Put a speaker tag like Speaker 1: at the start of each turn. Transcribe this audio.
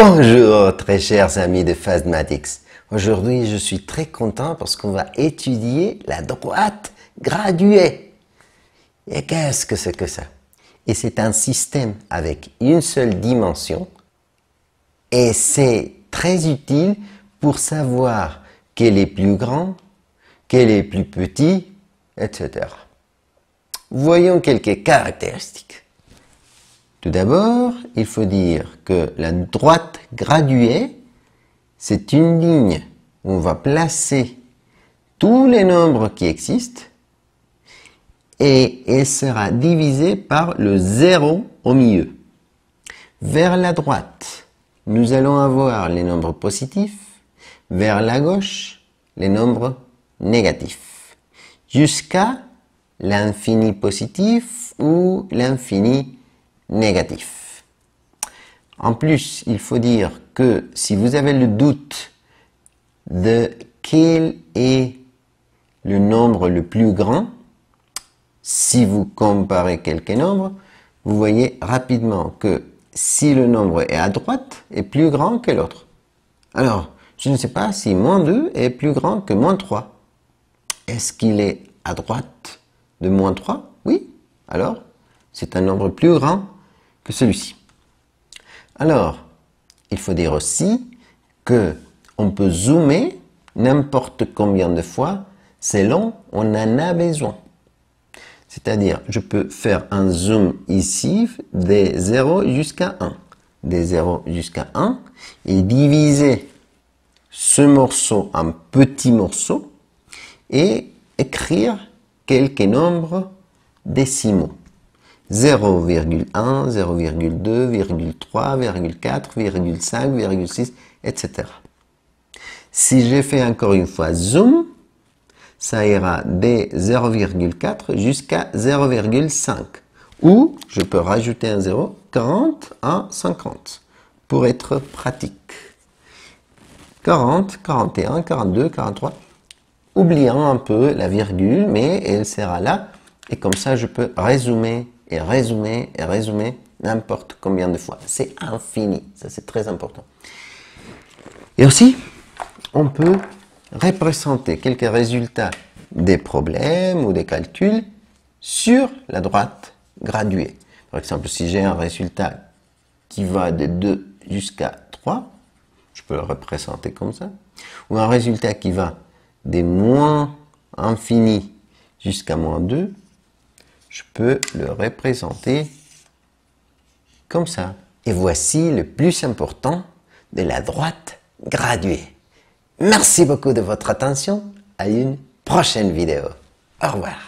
Speaker 1: Bonjour très chers amis de Fastmatics. Aujourd'hui je suis très content parce qu'on va étudier la droite graduée. Et qu'est-ce que c'est que ça? Et c'est un système avec une seule dimension et c'est très utile pour savoir quel est plus grand, quel est plus petit, etc. Voyons quelques caractéristiques. Tout d'abord, il faut dire que la droite graduée, c'est une ligne où on va placer tous les nombres qui existent et elle sera divisée par le 0 au milieu. Vers la droite, nous allons avoir les nombres positifs, vers la gauche, les nombres négatifs, jusqu'à l'infini positif ou l'infini négatif. En plus, il faut dire que si vous avez le doute de quel est le nombre le plus grand, si vous comparez quelques nombres, vous voyez rapidement que si le nombre est à droite, est plus grand que l'autre. Alors, je ne sais pas si moins 2 est plus grand que moins 3. Est-ce qu'il est à droite de moins 3? Oui. Alors, c'est un nombre plus grand que celui-ci. Alors, il faut dire aussi que on peut zoomer n'importe combien de fois selon on en a besoin. C'est-à-dire, je peux faire un zoom ici des 0 jusqu'à 1. Des 0 jusqu'à 1 et diviser ce morceau en petits morceaux et écrire quelques nombres décimaux. 0,1, 0,2, 0,3, 4, 5, 6, etc. Si je fais encore une fois zoom, ça ira de 0,4 jusqu'à 0,5. Ou je peux rajouter un 0, 40 à 50, pour être pratique. 40, 41, 42, 43. Oubliant un peu la virgule, mais elle sera là. Et comme ça, je peux résumer et résumer et résumer n'importe combien de fois. C'est infini, ça c'est très important. Et aussi, on peut représenter quelques résultats des problèmes ou des calculs sur la droite graduée. Par exemple, si j'ai un résultat qui va de 2 jusqu'à 3, je peux le représenter comme ça. Ou un résultat qui va des moins infini jusqu'à moins 2, je peux le représenter comme ça. Et voici le plus important de la droite graduée. Merci beaucoup de votre attention. À une prochaine vidéo. Au revoir.